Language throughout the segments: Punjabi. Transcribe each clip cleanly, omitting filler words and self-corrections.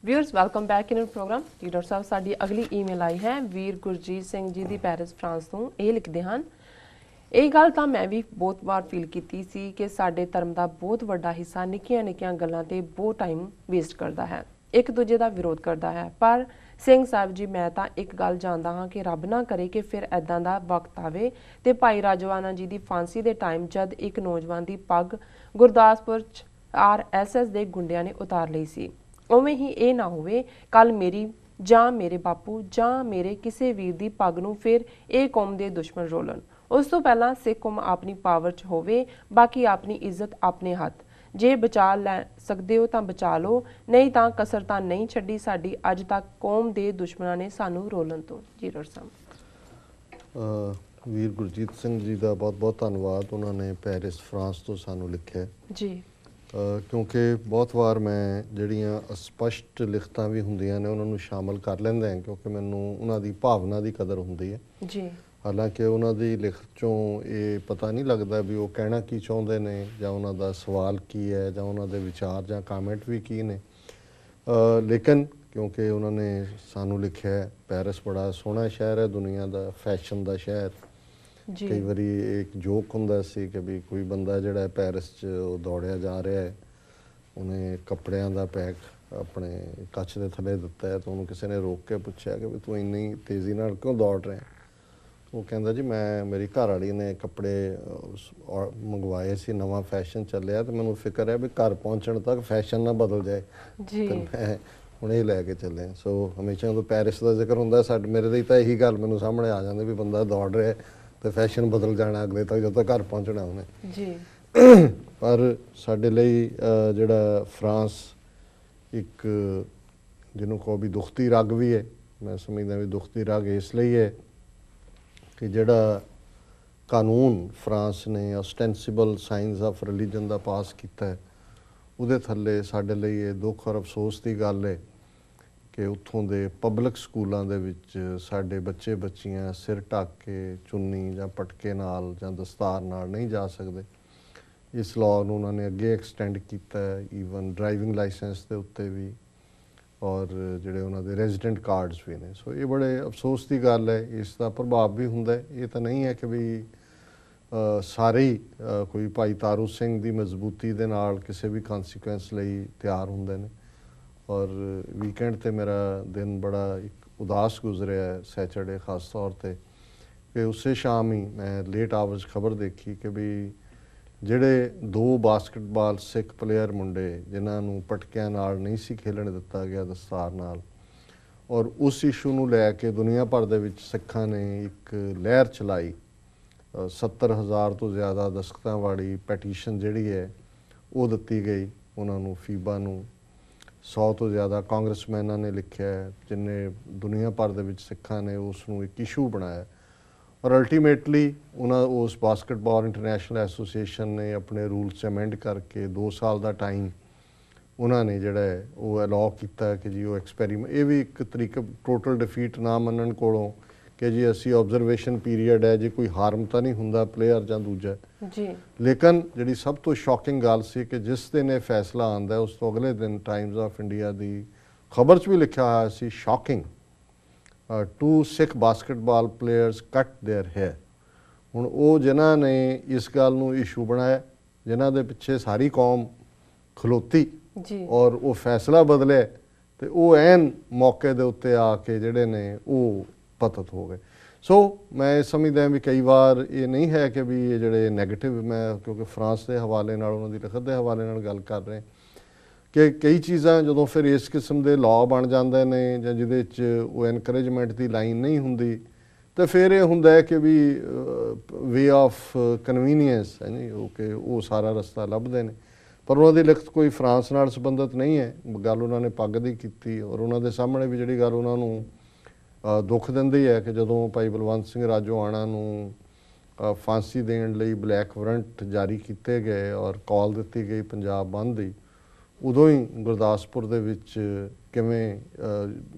Viewers welcome back in program. Leader साहब साडी अगली ईमेल आई है वीर गुरजीत सिंह जी दी पैरिस फ्रांस ਤੋਂ ਇਹ ਲਿਖਦੇ ਹਨ ਇਹ ਗੱਲ ਤਾਂ ਮੈਂ ਵੀ ਬਹੁਤ ਵਾਰ ਫੀਲ ਕੀਤੀ ਸੀ ਕਿ ਸਾਡੇ ਧਰਮ ਦਾ ਬਹੁਤ ਵੱਡਾ ਹਿੱਸਾ ਨਿੱਕੀਆਂ ਗੱਲਾਂ ਤੇ ਬਹੁਤ ਟਾਈਮ ਵੇਸਟ ਕਰਦਾ ਹੈ, ਇੱਕ ਦੂਜੇ ਦਾ ਵਿਰੋਧ ਕਰਦਾ ਹੈ। ਪਰ ਸਿੰਘ ਸਾਹਿਬ ਜੀ ਮੈਂ ਤਾਂ ਇੱਕ ਗੱਲ ਜਾਣਦਾ ਹਾਂ ਕਿ ਰੱਬ ਨਾ ਕਰੇ ਕਿ ਫਿਰ ਐਦਾਂ ਦਾ ਵਕਤ ਆਵੇ ਤੇ ਭਾਈ ਰਾਜਵਾਨਾ ਜੀ ਦੀ ਫਾਂਸੀ ਦੇ ਟਾਈਮ ਜਦ ਇੱਕ ਨੌਜਵਾਨ ਦੀ ਪੱਗ ਗੁਰਦਾਸਪੁਰ ਚ RSS ਦੇ ਗੁੰਡਿਆਂ ਨੇ ਉਤਾਰ ਲਈ ਸੀ, ਉਵੇਂ ਹੀ ਇਹ ਨਾ ਹੋਵੇ ਕੱਲ ਮੇਰੀ ਜਾਂ ਮੇਰੇ ਬਾਪੂ ਜਾਂ ਮੇਰੇ ਕਿਸੇ ਵੀਰ ਦੀ ਪੱਗ ਨੂੰ ਫਿਰ ਇਹ ਕੌਮ ਦੇ ਦੁਸ਼ਮਣ ਰੋਲਣ। ਉਸ ਤੋਂ ਪਹਿਲਾਂ ਸਿੱਖ ਕੌਮ ਆਪਣੀ ਪਾਵਰ 'ਚ ਹੋਵੇ, ਬਾਕੀ ਆਪਣੀ ਇੱਜ਼ਤ ਆਪਣੇ ਹੱਥ। ਜੇ ਬਚਾ ਲੈ ਸਕਦੇ ਹੋ ਤਾਂ ਬਚਾ ਲਓ, ਨਹੀਂ ਤਾਂ ਕਸਰ ਤਾਂ ਨਹੀਂ ਛੱਡੀ ਸਾਡੀ ਅੱਜ ਤੱਕ ਕੌਮ ਦੇ ਦੁਸ਼ਮਣਾਂ ਨੇ ਸਾਨੂੰ ਰੋਲਣ ਤੋਂ। ਜੀ ਸਾਹਿਬ ਵੀਰ ਗੁਰਜੀਤ ਸਿੰਘ ਜੀ ਦਾ ਬਹੁਤ ਬਹੁਤ ਧੰਨਵਾਦ। ਉਹਨਾਂ ਨੇ ਪੈਰਿਸ ਫਰਾਂਸ ਤੋਂ ਸਾਨੂੰ ਲਿਖਿਆ ਜੀ, ਕਿਉਂਕਿ ਬਹੁਤ ਵਾਰ ਮੈਂ ਜਿਹੜੀਆਂ ਅਸਪਸ਼ਟ ਲਿਖਤਾਂ ਵੀ ਹੁੰਦੀਆਂ ਨੇ ਉਹਨਾਂ ਨੂੰ ਸ਼ਾਮਲ ਕਰ ਲੈਂਦਾ ਹਾਂ, ਕਿਉਂਕਿ ਮੈਨੂੰ ਉਹਨਾਂ ਦੀ ਭਾਵਨਾ ਦੀ ਕਦਰ ਹੁੰਦੀ ਹੈ ਜੀ। ਹਾਲਾਂਕਿ ਉਹਨਾਂ ਦੀ ਲਿਖਤ 'ਚੋਂ ਇਹ ਪਤਾ ਨਹੀਂ ਲੱਗਦਾ ਵੀ ਉਹ ਕਹਿਣਾ ਕੀ ਚਾਹੁੰਦੇ ਨੇ ਜਾਂ ਉਹਨਾਂ ਦਾ ਸਵਾਲ ਕੀ ਹੈ ਜਾਂ ਉਹਨਾਂ ਦੇ ਵਿਚਾਰ ਜਾਂ ਕਾਮੈਂਟ ਵੀ ਕੀ ਨੇ, ਲੇਕਿਨ ਕਿਉਂਕਿ ਉਹਨਾਂ ਨੇ ਸਾਨੂੰ ਲਿਖਿਆ ਪੈਰਿਸ ਬੜਾ ਸੋਹਣਾ ਸ਼ਹਿਰ ਹੈ, ਦੁਨੀਆ ਦਾ ਫੈਸ਼ਨ ਦਾ ਸ਼ਹਿਰ। ਕਈ ਵਾਰੀ ਇੱਕ ਜੋਕ ਹੁੰਦਾ ਸੀ ਕਿ ਵੀ ਕੋਈ ਬੰਦਾ ਜਿਹੜਾ ਪੈਰਿਸ 'ਚ ਉਹ ਦੌੜਿਆ ਜਾ ਰਿਹਾ ਹੈ, ਉਹਨੇ ਕੱਪੜਿਆਂ ਦਾ ਪੈਕ ਆਪਣੇ ਕੱਛ ਦੇ ਥੱਲੇ ਦਿੱਤਾ ਹੈ ਤਾਂ ਉਹਨੂੰ ਕਿਸੇ ਨੇ ਰੋਕ ਕੇ ਪੁੱਛਿਆ ਕਿ ਵੀ ਤੂੰ ਇੰਨੀ ਤੇਜ਼ੀ ਨਾਲ ਕਿਉਂ ਦੌੜ ਰਿਹਾ। ਉਹ ਕਹਿੰਦਾ ਜੀ ਮੈਂ ਮੇਰੀ ਘਰ ਵਾਲੀ ਨੇ ਕੱਪੜੇ ਮੰਗਵਾਏ ਸੀ, ਨਵਾਂ ਫੈਸ਼ਨ ਚੱਲਿਆ ਤੇ ਮੈਨੂੰ ਫਿਕਰ ਹੈ ਵੀ ਘਰ ਪਹੁੰਚਣ ਤੱਕ ਫੈਸ਼ਨ ਨਾ ਬਦਲ ਜਾਏ ਜੀ, ਤੇ ਮੈਂ ਹੁਣ ਇਹ ਲੈ ਕੇ ਚੱਲੇ। ਸੋ ਹਮੇਸ਼ਾ ਜਦੋਂ ਪੈਰਿਸ ਦਾ ਜ਼ਿਕਰ ਹੁੰਦਾ ਸਾਡੇ ਮੇਰੇ ਲਈ ਤਾਂ ਇਹੀ ਗੱਲ ਮੈਨੂੰ ਸਾਹਮਣੇ ਆ ਜਾਂਦੀ ਵੀ ਬੰਦਾ ਦੌੜ ਰਿਹਾ ਤੇ ਫੈਸ਼ਨ ਬਦਲ ਜਾਣਾ ਅਗਲੇ ਤੱਕ ਜਦੋਂ ਤੱਕ ਘਰ ਪਹੁੰਚਣਾ ਉਹਨੇ ਜੀ। ਪਰ ਸਾਡੇ ਲਈ ਜਿਹੜਾ ਫਰਾਂਸ ਇੱਕ ਜਿਹਨੂੰ ਕਹੋ ਵੀ ਦੁਖਤੀ ਰਗ ਵੀ ਹੈ, ਮੈਂ ਸਮਝਦਾ ਵੀ ਦੁਖਤੀ ਰਗ ਇਸ ਲਈ ਹੈ ਕਿ ਜਿਹੜਾ ਕਾਨੂੰਨ ਫਰਾਂਸ ਨੇ ਔਸਟੈਂਸੀਬਲ ਸਾਈਨਸ ਆਫ ਰਿਲੀਜਨ ਦਾ ਪਾਸ ਕੀਤਾ ਹੈ ਉਹਦੇ ਥੱਲੇ ਸਾਡੇ ਲਈ ਇਹ ਦੁੱਖ ਔਰ ਅਫਸੋਸ ਦੀ ਗੱਲ ਹੈ ਕਿ ਉੱਥੋਂ ਦੇ ਪਬਲਿਕ ਸਕੂਲਾਂ ਦੇ ਵਿੱਚ ਸਾਡੇ ਬੱਚੇ ਬੱਚੀਆਂ ਸਿਰ ਢੱਕ ਕੇ ਚੁੰਨੀ ਜਾਂ ਪਟਕੇ ਨਾਲ ਜਾਂ ਦਸਤਾਰ ਨਾਲ ਨਹੀਂ ਜਾ ਸਕਦੇ। ਇਸ ਲਾਅ ਨੂੰ ਉਹਨਾਂ ਨੇ ਅੱਗੇ ਐਕਸਟੈਂਡ ਕੀਤਾ ਈਵਨ ਡਰਾਈਵਿੰਗ ਲਾਇਸੈਂਸ ਦੇ ਉੱਤੇ ਵੀ ਔਰ ਜਿਹੜੇ ਉਹਨਾਂ ਦੇ ਰੈਜ਼ੀਡੈਂਟ ਕਾਰਡਸ ਵੀ ਨੇ। ਸੋ ਇਹ ਬੜੇ ਅਫਸੋਸ ਦੀ ਗੱਲ ਹੈ, ਇਸ ਦਾ ਪ੍ਰਭਾਵ ਵੀ ਹੁੰਦਾ। ਇਹ ਤਾਂ ਨਹੀਂ ਹੈ ਕਿ ਵੀ ਸਾਰੇ ਹੀ ਕੋਈ ਭਾਈ ਤਾਰੂ ਸਿੰਘ ਦੀ ਮਜ਼ਬੂਤੀ ਦੇ ਨਾਲ ਕਿਸੇ ਵੀ ਕੌਨਸੀਕੁਐਂਸ ਲਈ ਤਿਆਰ ਹੁੰਦੇ ਨੇ। ਔਰ ਵੀਕਐਂਡ 'ਤੇ ਮੇਰਾ ਦਿਨ ਬੜਾ ਇੱਕ ਉਦਾਸ ਗੁਜ਼ਰਿਆ ਸੈਚਰਡੇ ਖਾਸ ਤੌਰ 'ਤੇ ਕਿ ਉਸੇ ਸ਼ਾਮ ਹੀ ਮੈਂ ਲੇਟ ਆਵਰਸ ਖਬਰ ਦੇਖੀ ਕਿ ਵੀ ਜਿਹੜੇ 2 ਬਾਸਕਟਬਾਲ ਸਿੱਖ ਪਲੇਅਰ ਮੁੰਡੇ ਜਿਨ੍ਹਾਂ ਨੂੰ ਪਟਕਿਆਂ ਨਾਲ ਨਹੀਂ ਸੀ ਖੇਲਣ ਦਿੱਤਾ ਗਿਆ ਦਸਤਾਰ ਨਾਲ, ਔਰ ਉਸ ਇਸ਼ੂ ਨੂੰ ਲੈ ਕੇ ਦੁਨੀਆ ਭਰ ਦੇ ਵਿੱਚ ਸਿੱਖਾਂ ਨੇ ਇੱਕ ਲਹਿਰ ਚਲਾਈ। 70,000 ਤੋਂ ਜ਼ਿਆਦਾ ਦਸਤਖਤਾਂ ਵਾਲੀ ਪੈਟੀਸ਼ਨ ਜਿਹੜੀ ਹੈ ਉਹ ਦਿੱਤੀ ਗਈ ਉਹਨਾਂ ਨੂੰ, ਫੀਬਾ ਨੂੰ। 100 ਤੋਂ ਜ਼ਿਆਦਾ ਕਾਂਗਰਸਮੈਨਾਂ ਨੇ ਲਿਖਿਆ ਜਿਨ੍ਹਾਂ ਦੁਨੀਆ ਭਰ ਦੇ ਵਿੱਚ ਸਿੱਖਾਂ ਨੇ ਉਸ ਨੂੰ ਇੱਕ ਇਸ਼ੂ ਬਣਾਇਆ। ਔਰ ਅਲਟੀਮੇਟਲੀ ਉਸ ਬਾਸਕਟਬਾਲ ਇੰਟਰਨੈਸ਼ਨਲ ਐਸੋਸੀਏਸ਼ਨ ਨੇ ਆਪਣੇ ਰੂਲਸ ਅਮੈਂਡ ਕਰਕੇ 2 ਸਾਲ ਦਾ ਟਾਈਮ ਉਹਨਾਂ ਨੇ ਜਿਹੜਾ ਹੈ ਉਹ ਅਲਾਉ ਕੀਤਾ ਕਿ ਜੀ ਉਹ ਐਕਸਪੈਰੀਮੈਂਟ, ਇਹ ਵੀ ਇੱਕ ਤਰੀਕਾ ਟੋਟਲ ਡਿਫੀਟ ਨਾ ਮੰਨਣ ਕੋਲੋਂ ਕਿ ਜੀ ਅਸੀਂ ਆਬਜ਼ਰਵੇਸ਼ਨ ਪੀਰੀਅਡ ਹੈ, ਜੇ ਕੋਈ ਹਾਰਮ ਤਾਂ ਨਹੀਂ ਹੁੰਦਾ ਪਲੇਅਰ ਜਾਂ ਦੂਜਾ ਜੀ। ਲੇਕਿਨ ਜਿਹੜੀ ਸਭ ਤੋਂ ਸ਼ੌਕਿੰਗ ਗੱਲ ਸੀ ਕਿ ਜਿਸ ਦਿਨ ਇਹ ਫੈਸਲਾ ਆਉਂਦਾ ਉਸ ਤੋਂ ਅਗਲੇ ਦਿਨ ਟਾਈਮਜ਼ ਆਫ ਇੰਡੀਆ ਦੀ ਖਬਰ 'ਚ ਵੀ ਲਿਖਿਆ ਹੋਇਆ ਸੀ ਸ਼ੌਕਿੰਗ 2 ਸਿੱਖ ਬਾਸਕਟਬਾਲ ਪਲੇਅਰਸ ਕੱਟ ਦੇਅਰ ਹੇਅਰ। ਹੁਣ ਉਹ ਜਿਨ੍ਹਾਂ ਨੇ ਇਸ ਗੱਲ ਨੂੰ ਇਸ਼ੂ ਬਣਾਇਆ, ਜਿਨ੍ਹਾਂ ਦੇ ਪਿੱਛੇ ਸਾਰੀ ਕੌਮ ਖਲੋਤੀ ਔਰ ਉਹ ਫੈਸਲਾ ਬਦਲਿਆ ਤੇ ਉਹ ਐਨ ਮੌਕੇ ਦੇ ਉੱਤੇ ਆ ਕੇ ਜਿਹੜੇ ਨੇ ਉਹ ਪਤਤ ਹੋ ਗਏ। ਸੋ ਮੈਂ ਸਮਝਦਾ ਵੀ ਕਈ ਵਾਰ ਇਹ ਨਹੀਂ ਹੈ ਕਿ ਵੀ ਇਹ ਜਿਹੜੇ ਨੈਗੇਟਿਵ, ਮੈਂ ਕਿਉਂਕਿ ਫਰਾਂਸ ਦੇ ਹਵਾਲੇ ਨਾਲ ਉਹਨਾਂ ਦੀ ਲਿਖਤ ਦੇ ਹਵਾਲੇ ਨਾਲ ਗੱਲ ਕਰ ਰਹੇ ਕਿ ਕਈ ਚੀਜ਼ਾਂ ਜਦੋਂ ਫਿਰ ਇਸ ਕਿਸਮ ਦੇ ਲਾਅ ਬਣ ਜਾਂਦੇ ਨੇ ਜਾਂ ਜਿਹਦੇ 'ਚ ਉਹ ਐਨਕਰੇਜਮੈਂਟ ਦੀ ਲਾਈਨ ਨਹੀਂ ਹੁੰਦੀ ਤਾਂ ਫਿਰ ਇਹ ਹੁੰਦਾ ਹੈ ਕਿ ਵੀ ਵੇ ਆਫ ਕਨਵੀਨੀਅੰਸ ਹੈ ਨਹੀਂ ਉਹ ਕਿ ਉਹ ਸਾਰਾ ਰਸਤਾ ਲੱਭਦੇ ਨੇ। ਪਰ ਉਹਨਾਂ ਦੀ ਲਿਖਤ ਕੋਈ ਫਰਾਂਸ ਨਾਲ ਸੰਬੰਧਿਤ ਨਹੀਂ ਹੈ। ਗੱਲ ਉਹਨਾਂ ਨੇ ਪੱਗ ਦੀ ਕੀਤੀ ਔਰ ਉਹਨਾਂ ਦੇ ਸਾਹਮਣੇ ਵੀ ਜਿਹੜੀ ਗੱਲ ਉਹਨਾਂ ਨੂੰ ਦੁੱਖ ਦਿੰਦੀ ਹੈ ਕਿ ਜਦੋਂ ਭਾਈ ਬਲਵੰਤ ਸਿੰਘ ਰਾਜੋਆਣਾ ਨੂੰ ਫਾਂਸੀ ਦੇਣ ਲਈ ਬਲੈਕ ਵਾਰੰਟ ਜਾਰੀ ਕੀਤੇ ਗਏ ਔਰ ਕਾਲ ਦਿੱਤੀ ਗਈ ਪੰਜਾਬ ਬੰਦ ਦੀ, ਉਦੋਂ ਹੀ ਗੁਰਦਾਸਪੁਰ ਦੇ ਵਿੱਚ ਕਿਵੇਂ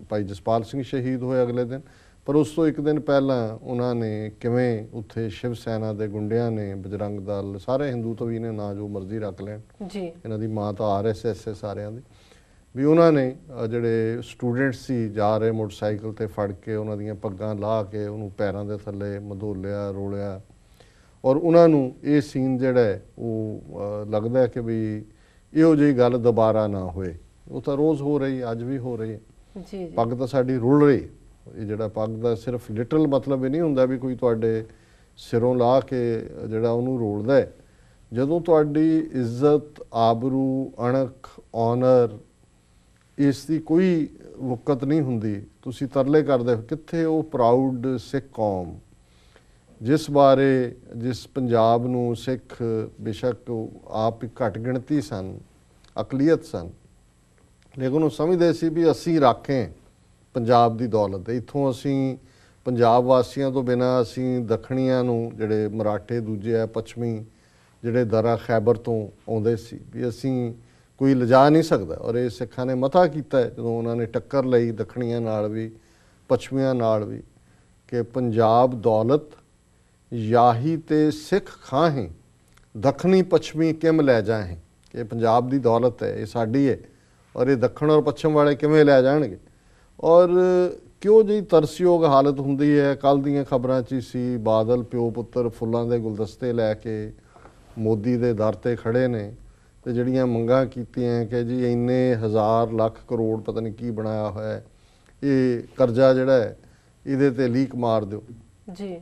ਭਾਈ ਜਸਪਾਲ ਸਿੰਘ ਸ਼ਹੀਦ ਹੋਏ ਅਗਲੇ ਦਿਨ, ਪਰ ਉਸ ਤੋਂ ਇੱਕ ਦਿਨ ਪਹਿਲਾਂ ਉਹਨਾਂ ਨੇ ਕਿਵੇਂ ਉੱਥੇ ਸ਼ਿਵ ਸੈਨਾ ਦੇ ਗੁੰਡਿਆਂ ਨੇ, ਬਜਰੰਗ ਦਲ, ਸਾਰੇ ਹਿੰਦੂ ਤੋਂ ਵੀ ਨੇ, ਨਾ ਜੋ ਮਰਜ਼ੀ ਰੱਖ ਲੈਣ ਜੀ, ਇਹਨਾਂ ਦੀ ਮਾਂ ਤਾਂ RSS ਹੈ ਸਾਰਿਆਂ ਦੀ, ਵੀ ਉਹਨਾਂ ਨੇ ਜਿਹੜੇ ਸਟੂਡੈਂਟ ਸੀ ਜਾ ਰਹੇ ਮੋਟਰਸਾਈਕਲ ਤੇ ਫੜ ਕੇ ਉਹਨਾਂ ਦੀਆਂ ਪੱਗਾਂ ਲਾਹ ਕੇ ਉਹਨੂੰ ਪੈਰਾਂ ਦੇ ਥੱਲੇ ਮਧੋਲਿਆ ਰੋਲਿਆ ਔਰ ਉਹਨਾਂ ਨੂੰ ਇਹ ਸੀਨ ਜਿਹੜਾ ਹੈ ਉਹ ਲੱਗਦਾ ਹੈ ਕਿ ਵੀ ਇਹੋ ਜਿਹੀ ਗੱਲ ਦੁਬਾਰਾ ਨਾ ਹੋਏ। ਉਹ ਤਾਂ ਰੋਜ਼ ਹੋ ਰਹੀ, ਅੱਜ ਵੀ ਹੋ ਰਹੀ ਹੈ। ਜੀ ਪੱਗ ਤਾਂ ਸਾਡੀ ਰੁਲ ਰਹੀ। ਇਹ ਜਿਹੜਾ ਪੱਗ ਦਾ ਸਿਰਫ ਲਿਟਲ ਮਤਲਬ ਇਹ ਨਹੀਂ ਹੁੰਦਾ ਵੀ ਕੋਈ ਤੁਹਾਡੇ ਸਿਰੋਂ ਲਾ ਕੇ ਜਿਹੜਾ ਉਹਨੂੰ ਰੋਲਦਾ ਹੈ। ਜਦੋਂ ਤੁਹਾਡੀ ਇੱਜ਼ਤ, ਆਬਰੂ, ਅਣਖ, ਔਨਰ ਇਸ ਦੀ ਕੋਈ ਵਕਤ ਨਹੀਂ ਹੁੰਦੀ, ਤੁਸੀਂ ਤਰਲੇ ਕਰਦੇ ਕਿੱਥੇ ਉਹ ਪ੍ਰਾਊਡ ਸਿੱਖ ਕੌਮ ਜਿਸ ਬਾਰੇ ਜਿਸ ਪੰਜਾਬ ਨੂੰ ਸਿੱਖ ਬੇਸ਼ੱਕ ਆਪ ਹੀ ਘੱਟ ਗਿਣਤੀ ਸਨ, ਅਕਲੀਅਤ ਸਨ, ਲੇਕਿਨ ਉਹ ਸਮਝਦੇ ਸੀ ਵੀ ਅਸੀਂ ਰਾਖੇ ਪੰਜਾਬ ਦੀ ਦੌਲਤ। ਇੱਥੋਂ ਅਸੀਂ ਪੰਜਾਬ ਵਾਸੀਆਂ ਤੋਂ ਬਿਨਾਂ ਅਸੀਂ ਦੱਖਣੀਆਂ ਨੂੰ ਜਿਹੜੇ ਮਰਾਠੇ ਦੂਜੇ ਆ ਪੱਛਮੀ ਜਿਹੜੇ ਦਰਾ ਖੈਬਰ ਤੋਂ ਆਉਂਦੇ ਸੀ ਵੀ ਅਸੀਂ ਕੋਈ ਲਿਜਾ ਨਹੀਂ ਸਕਦਾ। ਔਰ ਇਹ ਸਿੱਖਾਂ ਨੇ ਮਤਾ ਕੀਤਾ ਹੈ ਜਦੋਂ ਉਹਨਾਂ ਨੇ ਟੱਕਰ ਲਈ ਦੱਖਣੀਆਂ ਨਾਲ ਵੀ ਪੱਛਮੀਆਂ ਨਾਲ ਵੀ ਕਿ ਪੰਜਾਬ ਦੌਲਤ ਯਾਹੀ ਤੇ ਸਿੱਖ ਖਾਹੇ ਦੱਖਣੀ ਪੱਛਮੀ ਕਿਮ ਲੈ ਜਾਏ। ਕਿ ਪੰਜਾਬ ਦੀ ਦੌਲਤ ਹੈ, ਇਹ ਸਾਡੀ ਹੈ ਔਰ ਇਹ ਦੱਖਣ ਔਰ ਪੱਛਮ ਵਾਲੇ ਕਿਵੇਂ ਲੈ ਜਾਣਗੇ। ਔਰ ਕਿਉਂ ਜਿਹੀ ਤਰਸਯੋਗ ਹਾਲਤ ਹੁੰਦੀ ਹੈ। ਕੱਲ੍ਹ ਦੀਆਂ ਖਬਰਾਂ 'ਚ ਹੀ ਸੀ ਬਾਦਲ ਪਿਓ ਪੁੱਤਰ ਫੁੱਲਾਂ ਦੇ ਗੁਲਦਸਤੇ ਲੈ ਕੇ ਮੋਦੀ ਦੇ ਦਰ 'ਤੇ ਖੜ੍ਹੇ ਨੇ ਤੇ ਜਿਹੜੀਆਂ ਮੰਗਾਂ ਕੀਤੀਆਂ ਕਿ ਜੀ ਇੰਨੇ ਹਜ਼ਾਰ ਲੱਖ ਕਰੋੜ ਪਤਾ ਨਹੀਂ ਕੀ ਬਣਾਇਆ ਹੋਇਆ ਹੈ, ਇਹ ਕਰਜ਼ਾ ਜਿਹੜਾ ਹੈ ਇਹਦੇ 'ਤੇ ਲੀਕ ਮਾਰ ਦਿਓ। ਜੀ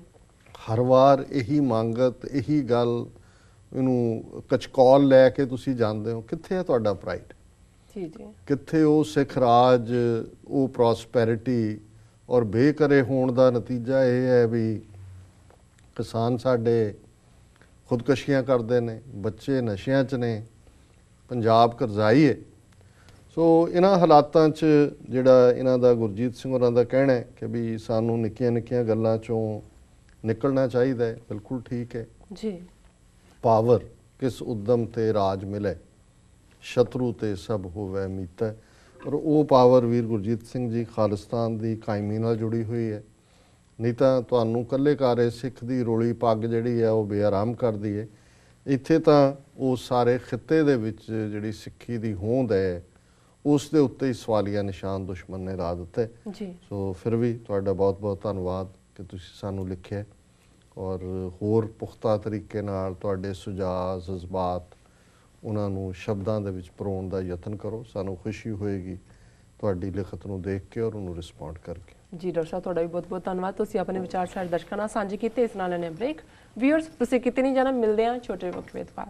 ਹਰ ਵਾਰ ਇਹੀ ਮੰਗਤ, ਇਹੀ ਗੱਲ, ਇਹਨੂੰ ਕਚਕੌਲ ਲੈ ਕੇ ਤੁਸੀਂ ਜਾਂਦੇ ਹੋ। ਕਿੱਥੇ ਹੈ ਤੁਹਾਡਾ ਪ੍ਰਾਈਡ? ਜੀ ਜੀ ਕਿੱਥੇ ਉਹ ਸਿੱਖ ਰਾਜ, ਉਹ ਪ੍ਰੋਸਪੈਰਿਟੀ? ਔਰ ਬੇਕਰੇ ਹੋਣ ਦਾ ਨਤੀਜਾ ਇਹ ਹੈ ਵੀ ਕਿਸਾਨ ਸਾਡੇ ਖੁਦਕਸ਼ੀਆਂ ਕਰਦੇ ਨੇ, ਬੱਚੇ ਨਸ਼ਿਆਂ 'ਚ ਨੇ, ਪੰਜਾਬ ਕਰਜ਼ਾਈ ਹੈ। ਸੋ ਇਹਨਾਂ ਹਾਲਾਤਾਂ 'ਚ ਜਿਹੜਾ ਇਹਨਾਂ ਦਾ ਗੁਰਜੀਤ ਸਿੰਘ ਹੋਰਾਂ ਦਾ ਕਹਿਣਾ ਹੈ ਕਿ ਵੀ ਸਾਨੂੰ ਨਿੱਕੀਆਂ ਨਿੱਕੀਆਂ ਗੱਲਾਂ 'ਚੋਂ ਨਿਕਲਣਾ ਚਾਹੀਦਾ ਹੈ, ਬਿਲਕੁਲ ਠੀਕ ਹੈ ਜੀ। ਪਾਵਰ ਕਿਸ ਉਦਮ ਤੇ ਰਾਜ ਮਿਲੇ, ਸ਼ਤਰੂ ਤੇ ਸਭ ਹੋਵੇ ਮੀਤਾ। ਔਰ ਉਹ ਪਾਵਰ ਵੀਰ ਗੁਰਜੀਤ ਸਿੰਘ ਜੀ ਖਾਲਿਸਤਾਨ ਦੀ ਕਾਇਮੀ ਨਾਲ ਜੁੜੀ ਹੋਈ ਹੈ। ਨਹੀਂ ਤਾਂ ਤੁਹਾਨੂੰ ਇਕੱਲੇ ਕਾਰੇ ਸਿੱਖ ਦੀ ਰੋਲੀ ਪੱਗ ਜਿਹੜੀ ਹੈ ਉਹ ਬੇਆਰਾਮ ਕਰਦੀ ਹੈ। ਇੱਥੇ ਤਾਂ ਉਹ ਸਾਰੇ ਖਿੱਤੇ ਦੇ ਵਿੱਚ ਜਿਹੜੀ ਸਿੱਖੀ ਦੀ ਹੋਂਦ ਹੈ ਉਸ ਦੇ ਉੱਤੇ ਹੀ ਸਵਾਲੀਆ ਨਿਸ਼ਾਨ ਦੁਸ਼ਮਣ ਨੇ ਲਾ ਦਿੱਤਾ ਜੀ। ਸੋ ਫਿਰ ਵੀ ਤੁਹਾਡਾ ਬਹੁਤ ਬਹੁਤ ਧੰਨਵਾਦ ਕਿ ਤੁਸੀਂ ਸਾਨੂੰ ਲਿਖਿਆ ਔਰ ਹੋਰ ਪੁਖਤਾ ਤਰੀਕੇ ਨਾਲ ਤੁਹਾਡੇ ਸੁਝਾਅ, ਜਜ਼ਬਾਤ ਉਹਨਾਂ ਨੂੰ ਸ਼ਬਦਾਂ ਦੇ ਵਿੱਚ ਪਰੋਣ ਦਾ ਯਤਨ ਕਰੋ। ਸਾਨੂੰ ਖੁਸ਼ੀ ਹੋਏਗੀ ਤੁਹਾਡੀ ਲਿਖਤ ਨੂੰ ਦੇਖ ਕੇ ਔਰ ਉਹਨੂੰ ਰਿਸਪੌਂਡ ਕਰਕੇ। ਜੀ ਡਾਕਟਰ ਸਾਹਿਬ ਤੁਹਾਡਾ ਵੀ ਬਹੁਤ ਬਹੁਤ ਧੰਨਵਾਦ। ਤੁਸੀਂ ਆਪਣੇ ਵਿਚਾਰ ਸਾਡੇ ਦਰਸ਼ਕਾਂ ਨਾਲ ਸਾਂਝੇ ਕੀਤੇ। ਇਸ ਨਾਲ ਲੈਣੇ ਬ੍ਰੇਕ। ਵੀਅਰਸ ਤੁਸੀਂ ਕਿਤੇ ਨਹੀਂ ਜਾਣਾ, ਮਿਲਦੇ ਹਾਂ ਛੋਟੇ ਵਕਤ ਬਾਅਦ।